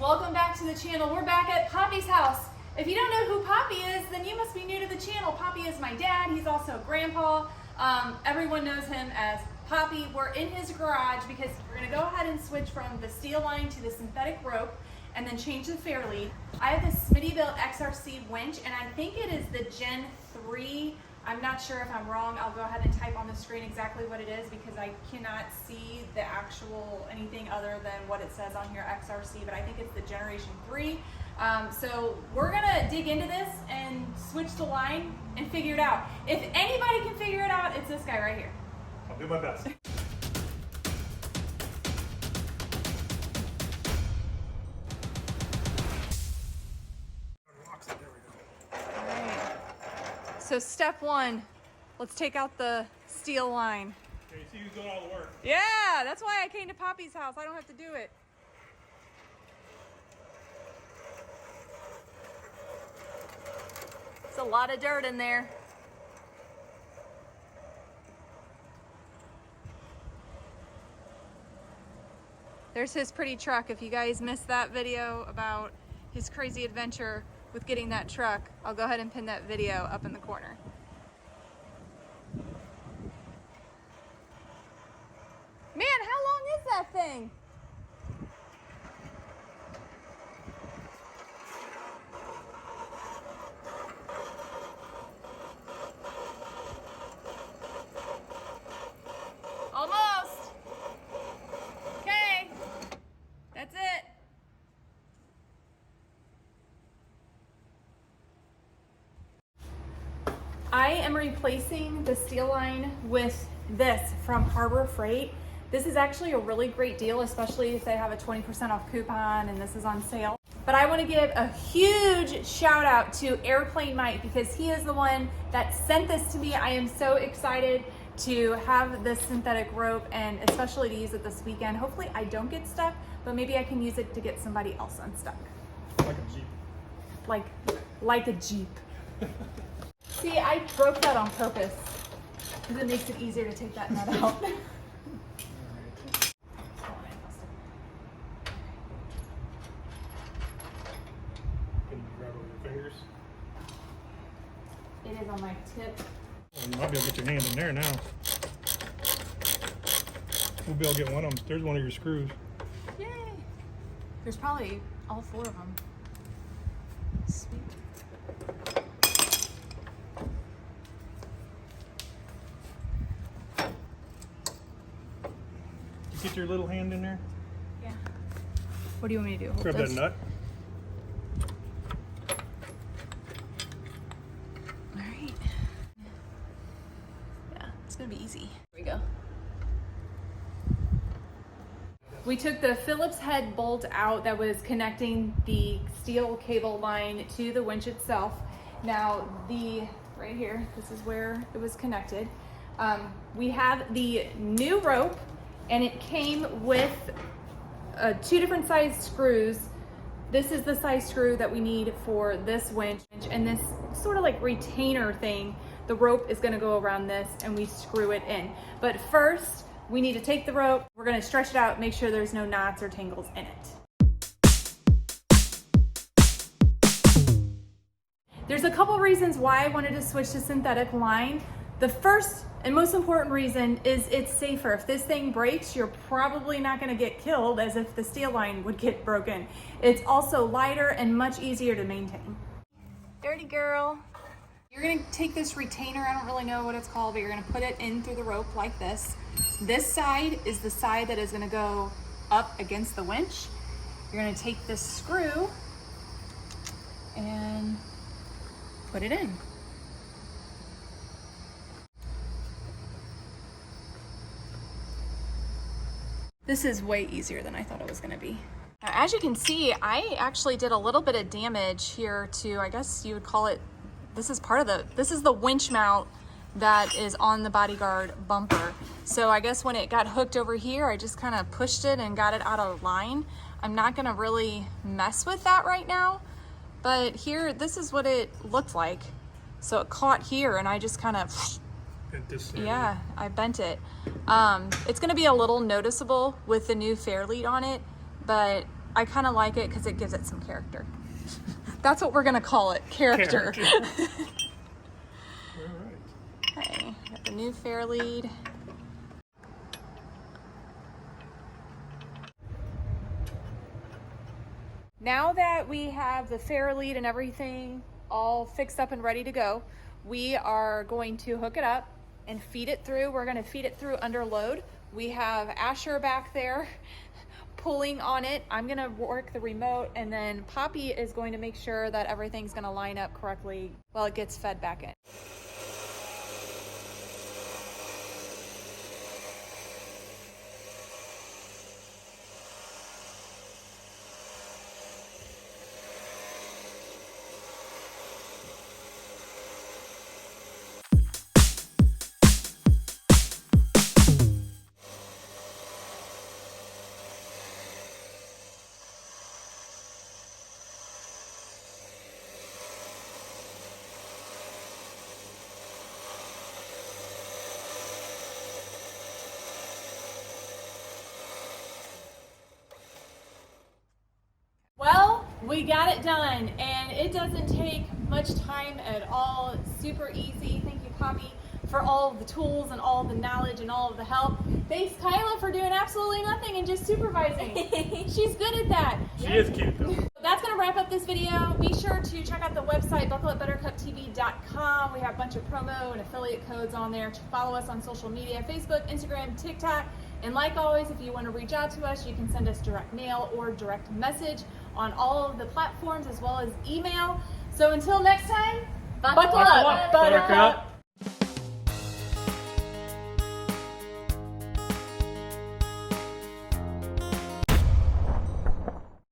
Welcome back to the channel. We're back at Poppy's house. If you don't know who Poppy is, then you must be new to the channel. Poppy is my dad. He's also a grandpa. Everyone knows him as Poppy. We're in his garage because we're gonna go ahead and switch from the steel line to the synthetic rope and then change the fairlead. I have the Smitty-built XRC winch, and I think it is the Gen 3. I'm not sure if I'm wrong. I'll go ahead and type on the screen exactly what it is because I cannot see the actual anything other than what it says on here, XRC, but I think it's the Generation 3. So we're gonna dig into this and switch the line and figure it out. If anybody can figure it out, it's this guy right here. I'll do my best. So step one, let's take out the steel line. Okay, see who's doing all the work. Yeah, that's why I came to Poppy's house. I don't have to do it. It's a lot of dirt in there. There's his pretty truck. If you guys missed that video about his crazy adventure with getting that truck, I'll go ahead and pin that video up in the corner. Man, how long is that thing? Almost. Okay, that's it. I am replacing the steel line with this from Harbor Freight. This is actually a really great deal, especially if they have a 20% off coupon and this is on sale. But I want to give a huge shout out to Airplane Mike because he is the one that sent this to me. I am so excited to have this synthetic rope and especially to use it this weekend. Hopefully I don't get stuck, but maybe I can use it to get somebody else unstuck. Like a Jeep. Like a Jeep. See, I broke that on purpose because it makes it easier to take that nut out. Can you grab it with your fingers? It is on my tip. Well, you might be able to get your hand in there now. We'll be able to get one of them. There's one of your screws. Yay! There's probably all 4 of them. Sweet. Get your little hand in there. Yeah. What do you want me to do? Hold Grab this? that nut. All right. Yeah, it's gonna be easy. Here we go. We took the Phillips head bolt out that was connecting the steel cable line to the winch itself. Now right here, this is where it was connected. We have the new rope and it came with 2 different size screws. This is the size screw that we need for this winch, and this sort of like retainer thing, the rope is gonna go around this and we screw it in. But first, we need to take the rope, we're gonna stretch it out, make sure there's no knots or tangles in it. There's a couple reasons why I wanted to switch to synthetic line. The first and most important reason is it's safer. If this thing breaks, you're probably not gonna get killed as if the steel line would get broken. It's also lighter and much easier to maintain. Dirty girl. You're gonna take this retainer, I don't really know what it's called, but you're gonna put it in through the rope like this. This side is the side that is gonna go up against the winch. You're gonna take this screw and put it in. This is way easier than I thought it was gonna be. Now, as you can see, I actually did a little bit of damage here to, I guess you would call it, this is the winch mount that is on the Bodyguard bumper. So I guess when it got hooked over here, I just kind of pushed it and got it out of line. I'm not gonna really mess with that right now, but here, this is what it looked like. So it caught here and I just kind of, yeah, I bent it. It's gonna be a little noticeable with the new fairlead on it, but I kind of like it because it gives it some character. That's what we're gonna call it, character. All right. Okay, got the new fairlead. Now that we have the fairlead and everything all fixed up and ready to go, we are going to hook it up and feed it through. We're gonna feed it through under load. We have Asher back there pulling on it. I'm gonna work the remote, and then Poppy is going to make sure that everything's gonna line up correctly while it gets fed back in. Well, we got it done, and it doesn't take much time at all. It's super easy. Thank you, Poppy, for all of the tools and all of the knowledge and all of the help. Thanks, Kyla, for doing absolutely nothing and just supervising. She's good at that. She is cute though. That's going to wrap up this video. Be sure to check out the website, buckle@buttercuptv.com. We have a bunch of promo and affiliate codes on there. Follow us on social media, Facebook, Instagram, TikTok. And like always, if you want to reach out to us, you can send us direct mail or direct message on all of the platforms, as well as email. So until next time, buckle up, Buttercup.